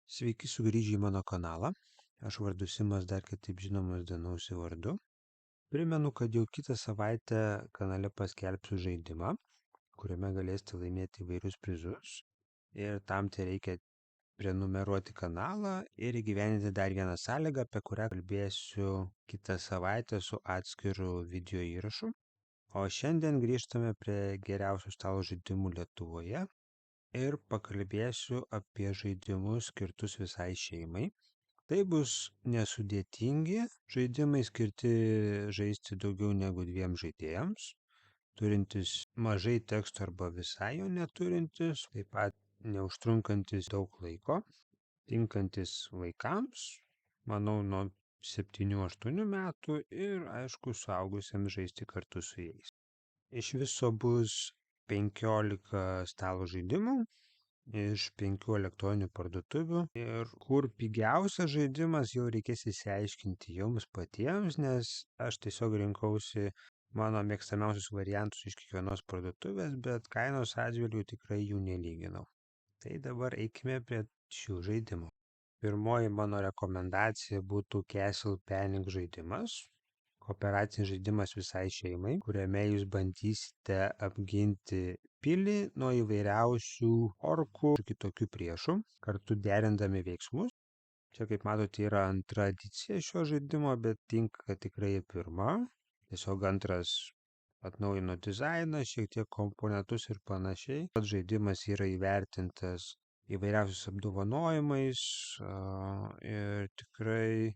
Sveiki sugrįžę į mano kanalą. Aš vardu Simas, dar kitaip žinomas Danausi vardu. Primenu, kad jau kitą savaitę kanale paskelbsiu žaidimą, kuriame galėsite laimėti įvairius prizus. Ir tam tai reikia prenumeruoti kanalą ir įgyvendinti dar vieną sąlygą, apie kurią kalbėsiu kitą savaitę su atskiru video įrašu. O šiandien grįžtame prie geriausių stalo žaidimų Lietuvoje ir pakalbėsiu apie žaidimus skirtus visai šeimai. Tai bus nesudėtingi žaidimai skirti žaisti daugiau negu 2 žaidėjams, turintis mažai teksto arba visai jo neturintis, taip pat neužtrunkantis daug laiko, tinkantis vaikams, manau, nuo 7-8 metų ir, aišku, suaugusiems žaisti kartu su jais. Iš viso bus 15 stalo žaidimų iš 5 elektroninių parduotuvių ir kur pigiausias žaidimas jau reikės išsiaiškinti jums patiems, nes aš tiesiog rinkausi mano mėgstamiausius variantus iš kiekvienos parduotuvės, bet kainos atžvilgių tikrai jų nelyginau. Tai dabar eikime prie šių žaidimų. Pirmoji mano rekomendacija būtų Castle Panic žaidimas. Kooperacinis žaidimas visai šeimai, kuriame jūs bandysite apginti pilį nuo įvairiausių orkų ir kitokių priešų, kartu derindami veiksmus. Čia, kaip matote, yra antra edicija šio žaidimo, bet tinka tikrai pirma. Tiesiog antras atnaujino dizainą, šiek tiek komponentus ir panašiai. Pats žaidimas yra įvertintas įvairiausiais apdovanojimais ir tikrai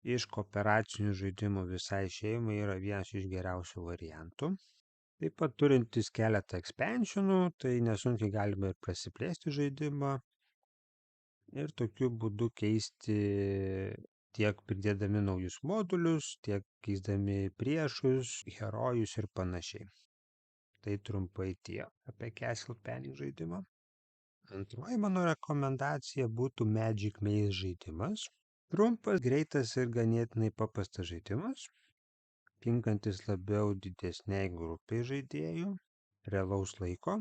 iš kooperacinių žaidimų visai šeimai yra vienas iš geriausių variantų. Taip pat turintis keletą expansionų, tai nesunkiai galima ir prasiplėsti žaidimą ir tokiu būdu keisti tiek pridėdami naujus modulius, tiek keisdami priešus, herojus ir panašiai. Tai trumpai tiek apie Castle Panic žaidimą. Antroji mano rekomendacija būtų Magic Maze žaidimas. Trumpas, greitas ir ganėtinai paprastas žaidimas, tinkantis labiau didesniai grupiai žaidėjų, realaus laiko,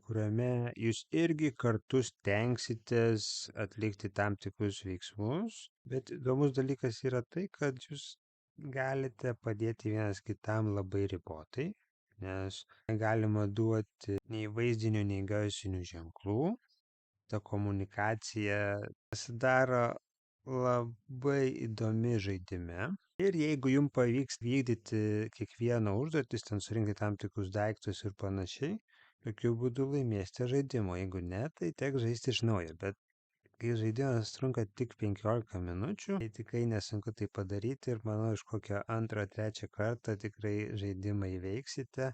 kuriame jūs irgi kartu stengsitės atlikti tam tikrus veiksmus, bet įdomus dalykas yra tai, kad jūs galite padėti vienas kitam labai ribotai, nes negalima duoti nei vaizdinių, nei garsinių ženklų. Ta komunikacija pasidaro labai įdomi žaidime. Ir jeigu jums pavyks vykdyti kiekvieną užduotį, ten surinkti tam tikrus daiktus ir panašiai, tokiu būdu laimėsite žaidimo. Jeigu ne, tai teks žaisti iš naujo. Bet kai žaidimas trunka tik 15 minučių, tai tikrai nesunku tai padaryti ir manau, iš kokio 2-3 kartą tikrai žaidimą įveiksite,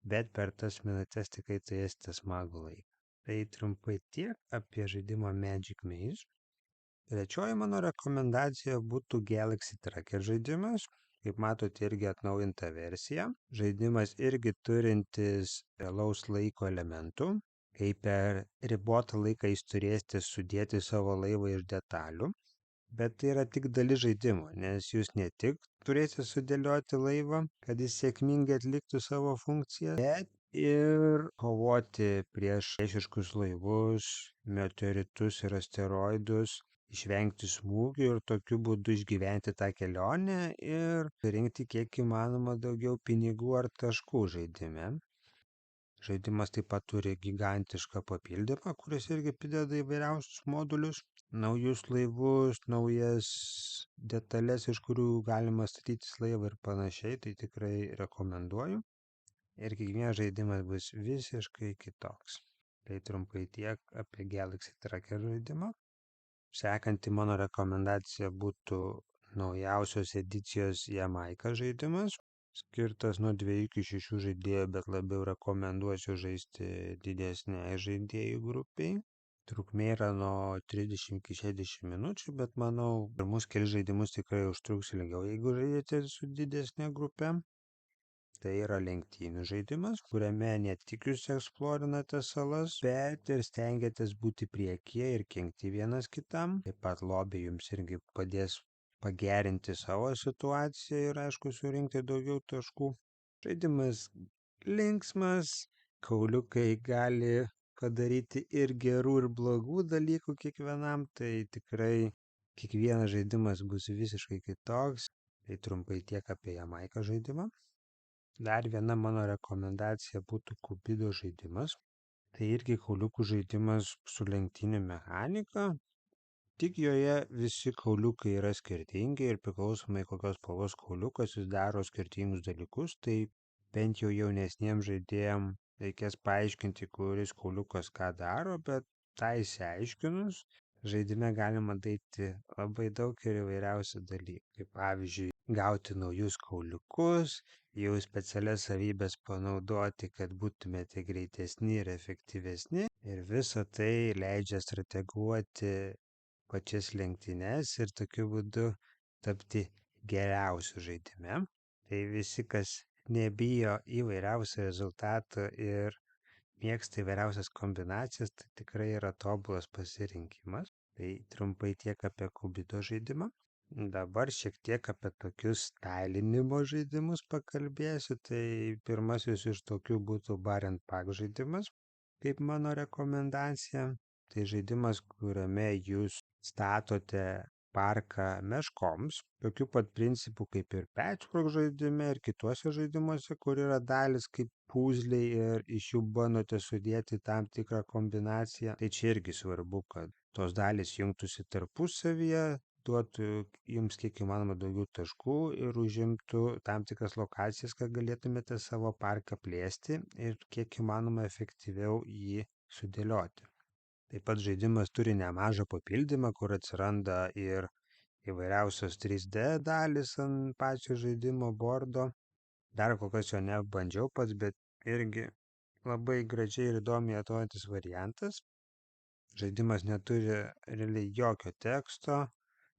bet per tas minutės tikrai turėsite smagų laiką. Tai trumpai tiek apie žaidimą Magic Maze. Trečioji mano rekomendacija būtų Galaxy Tracker žaidimas. Kaip matote, irgi atnaujinta versija. Žaidimas irgi turintis realaus laiko elementų, kai per ribotą laiką jūs turėsite sudėti savo laivą iš detalių. Bet tai yra tik dalis žaidimo, nes jūs ne tik turėsite sudėlioti laivą, kad jis sėkmingai atliktų savo funkciją, bet ir kovoti prieš priešiškus laivus, meteoritus ir asteroidus, išvengti smūgių ir tokiu būdu išgyventi tą kelionę ir surinkti kiek įmanoma daugiau pinigų ar taškų žaidime. Žaidimas taip pat turi gigantišką papildymą, kuris irgi prideda įvairiausius modulius, naujus laivus, naujas detalės, iš kurių galima statytis laivą ir panašiai, tai tikrai rekomenduoju. Ir kiekvienas žaidimas bus visiškai kitoks. Tai trumpai tiek apie Galaxy Tracker žaidimą. Sekanti mano rekomendacija būtų naujausios edicijos Jamaica žaidimas, skirtas nuo 2 iki 6 žaidėjų, bet labiau rekomenduosiu žaisti didesniai žaidėjų grupiai. Trukmė yra nuo 30 iki 60 minučių, bet manau, pirmus kelius žaidimus tikrai užtruks ilgiau, jeigu žaidžiate su didesnė grupė. Tai yra lenktynių žaidimas, kuriame ne tik jūs eksplorinate salas, bet ir stengiatės būti priekyje ir kenkti vienas kitam. Taip pat lobiai jums irgi padės pagerinti savo situaciją ir, aišku, surinkti daugiau taškų. Žaidimas linksmas, kauliukai gali padaryti ir gerų, ir blogų dalykų kiekvienam, tai tikrai kiekvienas žaidimas bus visiškai kitoks. Tai trumpai tiek apie Jamaiką žaidimą. Dar viena mano rekomendacija būtų Kubido žaidimas. Tai irgi kauliukų žaidimas su lenktynių mechanika. Tik joje visi kauliukai yra skirtingi ir priklausomai kokios spalvos kauliukas jis daro skirtingus dalykus, tai bent jau jaunesniems žaidėjams reikės paaiškinti, kuris kauliukas ką daro, bet tą išsiaiškinus, žaidime galima daryti labai daug ir įvairiausių dalykų. Kaip pavyzdžiui, gauti naujus kauliukus, jų specialias savybės panaudoti, kad būtumėte greitesni ir efektyvesni. Ir visa tai leidžia strateguoti pačias lenktynes ir tokiu būdu tapti geriausiu žaidime. Tai visi, kas nebijo įvairiausių rezultatų ir mėgsta įvairiausias kombinacijas, tai tikrai yra tobulas pasirinkimas. Tai trumpai tiek apie Kubido žaidimą. Dabar šiek tiek apie tokius stylinimo žaidimus pakalbėsiu. Tai pirmasis iš tokių būtų Bar and Pack žaidimas, kaip mano rekomendacija. Tai žaidimas, kuriame jūs statote parką meškoms, tokiu pat principu kaip ir Patchwork žaidime ir kituose žaidimuose, kur yra dalis kaip puzliai ir iš jų bandote sudėti tam tikrą kombinaciją. Tai čia irgi svarbu, kad tos dalis jungtųsi tarpusavyje, duotų jums kiek įmanoma daugiau taškų ir užimtų tam tikras lokacijas, kad galėtumėte savo parką plėsti ir kiek įmanoma efektyviau jį sudėlioti. Taip pat žaidimas turi nemažą papildymą, kur atsiranda ir įvairiausios 3D dalis ant pačio žaidimo bordo. Dar kol kas jo nebandžiau pats, bet irgi labai gražiai ir įdomiai atrodantis variantas. Žaidimas neturi realiai jokio teksto,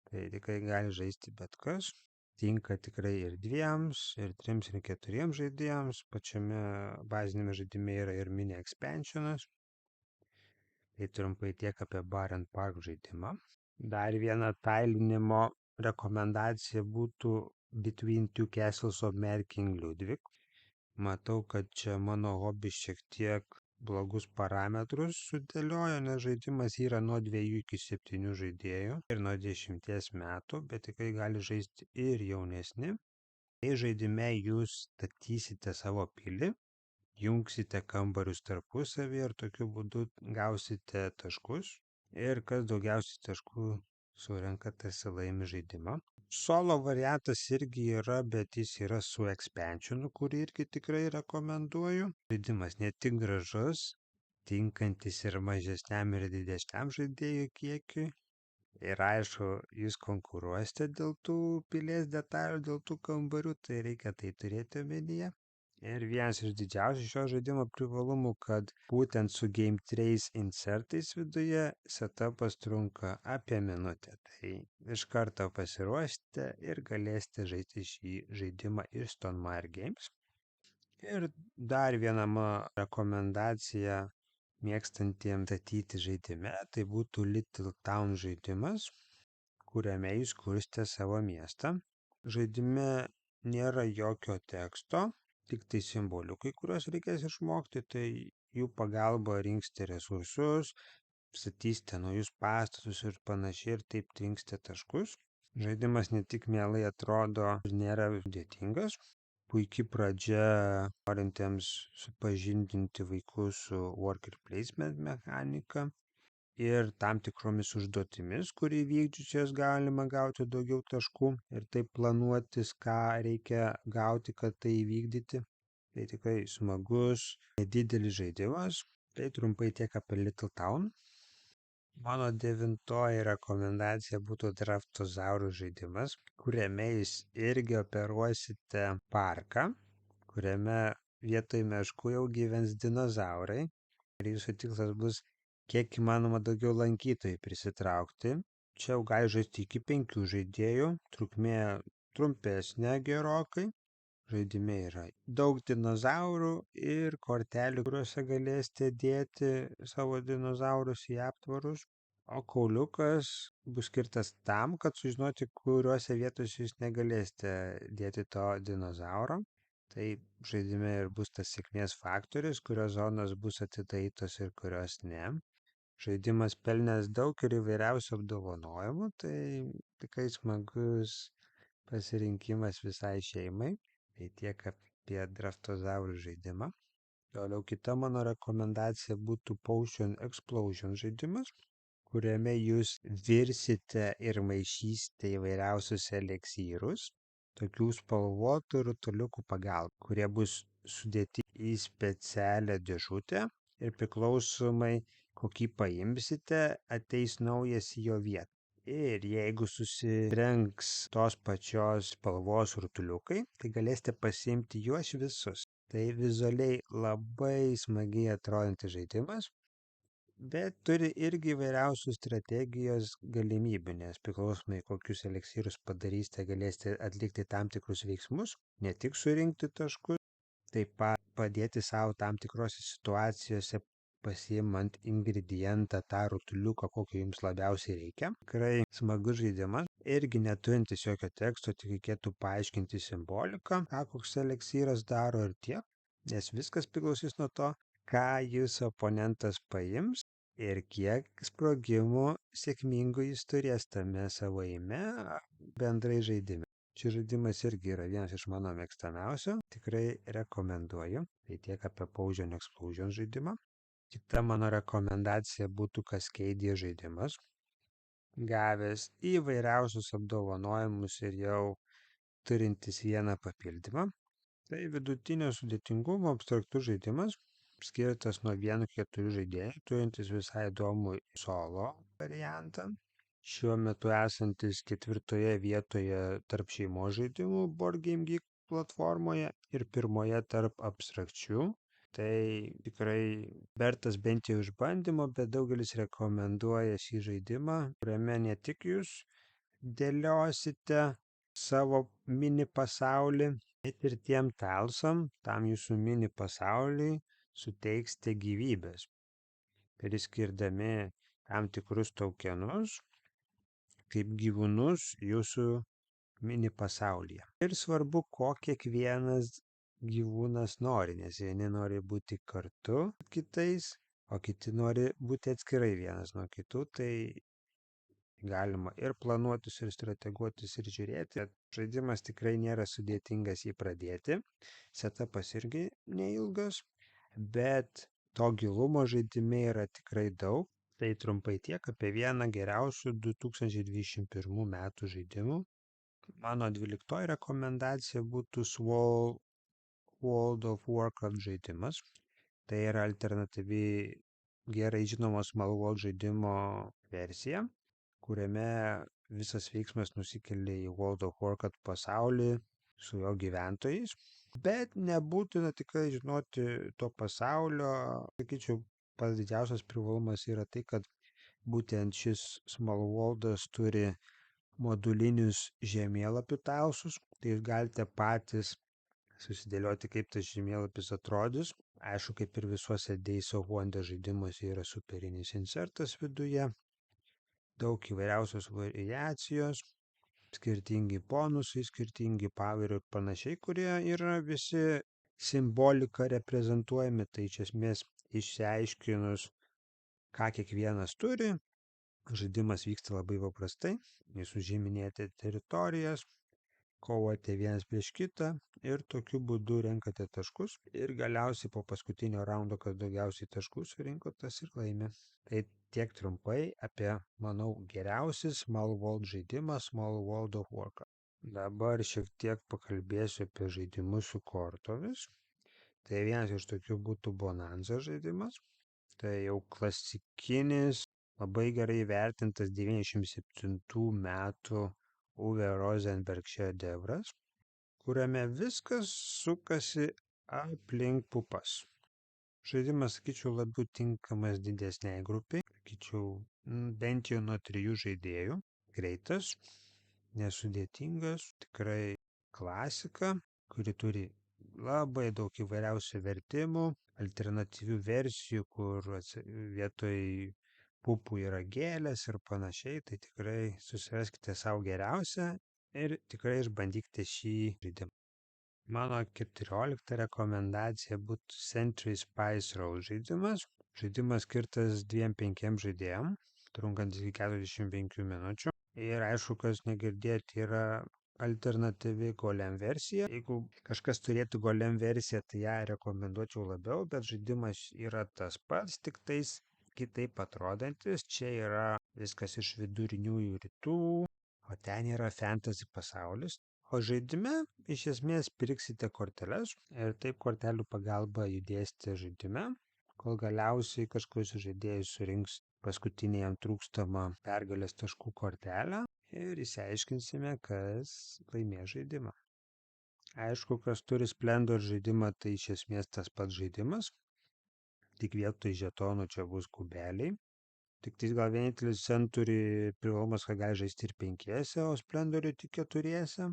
tai tikrai gali žaisti bet kas. Tinka tikrai ir 2, ir 3, ir 4 žaidėjams. Pačiame bazinėme žaidime yra ir mini expansionas. Tai trumpai tiek apie Bar and Pack žaidimą. Dar viena tailinimo rekomendacija būtų Between Two Castles of Mad King Ludwig. Matau, kad čia mano hobis šiek tiek blogus parametrus sudėliojo, nes žaidimas yra nuo 2 iki 7 žaidėjų ir nuo 10 metų, bet tikrai gali žaisti ir jaunesni. Tai žaidime jūs statysite savo pilį, jungsite kambarius tarpusavį ir tokiu būdu gausite taškus. Ir kas daugiausiai taškų surenka, tas laimi žaidimą. Solo variantas irgi yra, bet jis yra su expansionu, kurį irgi tikrai rekomenduoju. Žaidimas ne tik gražus, tinkantis ir mažesniam ir didesniam žaidėjų kiekiui. Ir aišku, jūs konkuruosite dėl tų pilies detalių, dėl tų kambarių, tai reikia tai turėti omenyje. Ir vienas iš didžiausių šio žaidimo privalumų, kad būtent su Game Trace insertais viduje setupas trunka apie minutę. Tai iš karto pasiruošite ir galėsite žaisti šį žaidimą iš Stonemaier Games. Ir dar viena mano rekomendacija mėgstantiems statyti žaidime, tai būtų Little Town žaidimas, kuriame jūs kursite savo miestą. Žaidime nėra jokio teksto, tik tai simboliukai, kuriuos reikės išmokti, tai jų pagalba rinksite resursus, statysite naujus pastatus ir panašiai ir taip rinksite taškus. Žaidimas ne tik mielai atrodo ir nėra sudėtingas, puikiai pradžia norintiems supažindinti vaikus su worker placement mechanika ir tam tikromis užduotimis, kurį vykdžiusias galima gauti daugiau taškų ir taip planuotis, ką reikia gauti, kad tai įvykdyti. Tai tikrai smagus, nedidelis žaidimas. Tai trumpai tiek apie Little Town. Mano 9 rekomendacija būtų Draftozaurų žaidimas, kuriame jūs irgi operuosite parką, kuriame vietoj meškų jau gyvens dinozaurai. Ir jūsų tikslas bus kiek įmanoma daugiau lankytojų prisitraukti. Čia jau gali žaisti iki 5 žaidėjų, trukmė trumpesnė gerokai. Žaidime yra daug dinozaurų ir kortelių, kuriuose galėsite dėti savo dinozaurus į aptvarus. O kauliukas bus skirtas tam, kad sužinoti, kuriuose vietose jūs negalėsite dėti to dinozauro. Tai žaidime ir bus tas sėkmės faktorius, kurios zonos bus atidarytos ir kurios ne. Žaidimas pelnęs daug ir įvairiausių apdovanojimų, tai tikrai smagus pasirinkimas visai šeimai. Tai tiek apie Draftozaurų žaidimą. Toliau kita mano rekomendacija būtų Potion Explosion žaidimas, kuriame jūs virsite ir maišysite įvairiausius eliksyrus, tokių spalvotų rutuliukų pagalba, kurie bus sudėti į specialią dėžutę ir priklausomai kokį paimsite, ateis naujas į jo vietą. Ir jeigu susirenks tos pačios spalvos rutuliukai, tai galėsite pasiimti juos visus. Tai vizualiai labai smagiai atrodantis žaidimas, bet turi irgi įvairiausių strategijos galimybių, nes priklausomai kokius eliksyrus padarysite, galėsite atlikti tam tikrus veiksmus, ne tik surinkti taškus, taip pat padėti savo tam tikrose situacijose pasiimant ingredientą tą rutuliuką, kokio jums labiausiai reikia. Tikrai smagus žaidimas, irgi neturintis jokio teksto, tik reikėtų paaiškinti simboliką, ką koks eliksyras daro ir tiek, nes viskas priklausys nuo to, ką jūsų oponentas paims ir kiek sprogimų sėkmingų jis turės tame savo eime bendrai žaidime. Šis žaidimas irgi yra vienas iš mano mėgstamiausių, tikrai rekomenduoju. Tai tiek apie Potion Explosion žaidimą. Kita mano rekomendacija būtų Cascadia žaidimas, gavęs įvairiausius apdovanojimus ir jau turintis vieną papildymą. Tai vidutinio sudėtingumo abstraktus žaidimas, skirtas nuo 1-4 žaidėjų, turintis visai įdomų solo variantą. Šiuo metu esantis 4 vietoje tarp šeimos žaidimų Board Game Geek platformoje ir 1 tarp abstrakčių. Tai tikrai vertas bent jau išbandymo, bet daugelis rekomenduoja šį žaidimą, kuriame ne tik jūs dėliosite savo mini pasaulį, bet ir tiem talsam, tam jūsų mini pasauliui suteiksite gyvybės, priskirdami tam tikrus tokenus kaip gyvūnus jūsų mini pasaulyje. Ir svarbu, ko kiekvienas gyvūnas nori, nes vieni nori būti kartu kitais, o kiti nori būti atskirai vienas nuo kitų, tai galima ir planuotis, ir strateguotis, ir žiūrėti. Žaidimas tikrai nėra sudėtingas jį pradėti, setupas irgi neilgas, bet to gilumo žaidime yra tikrai daug. Tai trumpai tiek apie vieną geriausių 2021 metų žaidimų. Mano 12 rekomendacija būtų World of Warcraft žaidimas. Tai yra alternatyvi gerai žinomos Smallworld žaidimo versija, kuriame visas veiksmas nusikelia į World of Warcraft pasaulį su jo gyventojais. Bet nebūtina tikrai žinoti to pasaulio. Sakyčiau, pats didžiausias privalumas yra tai, kad būtent šis Smallworldas turi modulinius žemėlapių talsus, tai jūs galite patys susidėlioti, kaip tas žemėlapis atrodys. Aišku, kaip ir visuose Days of Wonder žaidimuose yra superinis insertas viduje, daug įvairiausios variacijos, skirtingi bonusai, skirtingi poweriai ir panašiai, kurie yra visi simbolika reprezentuojami, tai iš esmės išsiaiškinus, ką kiekvienas turi, žaidimas vyksta labai paprastai, jūs užiminėjate teritorijas, kovojate vienas prieš kitą ir tokiu būdu renkate taškus ir galiausiai po paskutinio raundo, kas daugiausiai taškų surinko, tas ir laimi. Tai tiek trumpai apie, manau, geriausią Smallworld žaidimą Small World of Warcraft. Dabar šiek tiek pakalbėsiu apie žaidimus su kortomis. Tai vienas iš tokių būtų Bonanza žaidimas. Tai jau klasikinis, labai gerai vertintas 97 metų Uwe Rosenberg šedevras, kuriame viskas sukasi aplink pupas. Žaidimas, sakyčiau, labiau tinkamas didesniai grupiai, sakyčiau, bent jau nuo 3 žaidėjų. Greitas, nesudėtingas, tikrai klasika, kuri turi labai daug įvairiausių vertimų, alternatyvių versijų, kur vietoj pupų yra gėlės ir panašiai, tai tikrai susiraskite savo geriausią ir tikrai išbandykite šį žaidimą. Mano 14 rekomendacija būtų Century Spice Roll žaidimas. Žaidimas skirtas 2-5 žaidėjam, trunkantis iki 45 minučių. Ir aišku, kas negirdėt, yra alternatyvi Golem versija. Jeigu kažkas turėtų Golem versiją, tai ją rekomenduočiau labiau, bet žaidimas yra tas pats, tik tais kitaip atrodantis. Čia yra viskas iš viduriniųjų rytų, o ten yra fantasy pasaulis. O žaidime iš esmės pirksite korteles ir taip kortelių pagalba judėsite žaidime, kol galiausiai kažkuris žaidėjas surinks paskutinį jam trūkstamą pergalės taškų kortelę ir išsiaiškinsime, kas laimės žaidimą. Aišku, kas turi Splendor žaidimą, tai iš esmės tas pats žaidimas, tik vietoj žetonų čia bus kubeliai. Tik tais gal vienintelis Century privalumas, kad gali žaisti ir 5, o Splendor'į tik 4,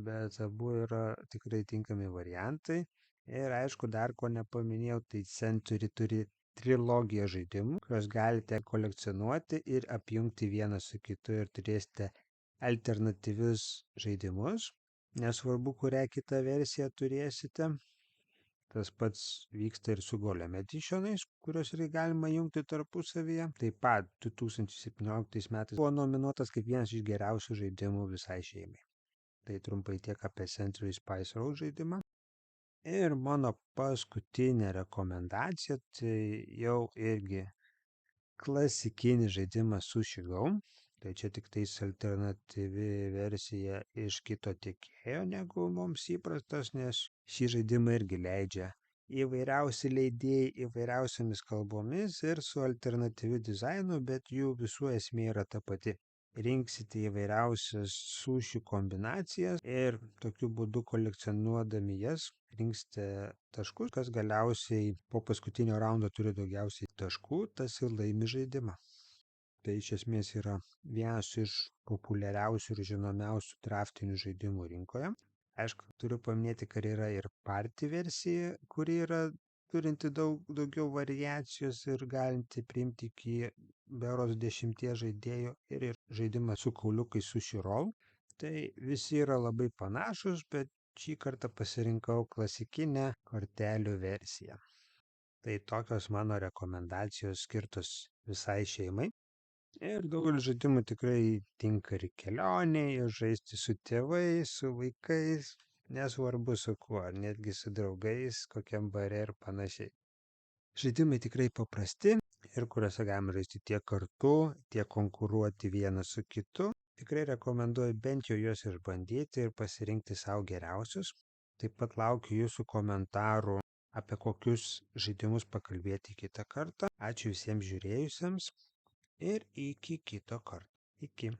bet abu yra tikrai tinkami variantai. Ir aišku, dar ko nepaminėjau, tai Century turi trilogiją žaidimų, kuriuos galite kolekcionuoti ir apjungti vieną su kitu ir turėsite alternatyvius žaidimus, nesvarbu, kurią kitą versiją turėsite. Tas pats vyksta ir su Golem Editionais, kuriuos irgi galima jungti tarpusavyje. Taip pat 2017 metais buvo nominuotas kaip vienas iš geriausių žaidimų visai šeimai. Tai trumpai tiek apie Century Spice Roll žaidimą. Ir mano paskutinė rekomendacija, tai jau irgi klasikinis žaidimas Sushi Go. Tai čia tik tais alternatyvi versija iš kito tiekėjo negu mums įprastas, nes šį žaidimą irgi leidžia įvairiausi leidėjai įvairiausiamis kalbomis ir su alternatyviu dizainu, bet jų visų esmė yra ta pati. Rinksite įvairiausias sušių kombinacijas ir tokiu būdu kolekcionuodami jas rinksite taškus, kas galiausiai po paskutinio raundo turi daugiausiai taškų, tas ir laimi žaidimą. Tai iš esmės yra vienas iš populiariausių ir žinomiausių draftinių žaidimų rinkoje. Aišku, turiu paminėti, kad yra ir party versija, kuri yra turinti daugiau variacijos ir galinti priimti iki berods 10 žaidėjų ir žaidimas su kauliukais Sushi Roll. Tai visi yra labai panašus, bet šį kartą pasirinkau klasikinę kortelių versiją. Tai tokios mano rekomendacijos skirtos visai šeimai. Ir daugelis žaidimų tikrai tinka ir kelioniai, ir žaisti su tėvais, su vaikais, nesvarbu su kuo, netgi su draugais, kokiam bare ir panašiai. Žaidimai tikrai paprasti ir kuriuose galima žaisti tiek kartu, tiek konkuruoti vienas su kitu. Tikrai rekomenduoju bent jau juos išbandyti ir pasirinkti savo geriausius. Taip pat laukiu jūsų komentarų, apie kokius žaidimus pakalbėti kitą kartą. Ačiū visiems žiūrėjusiems ir iki kito karto. Iki.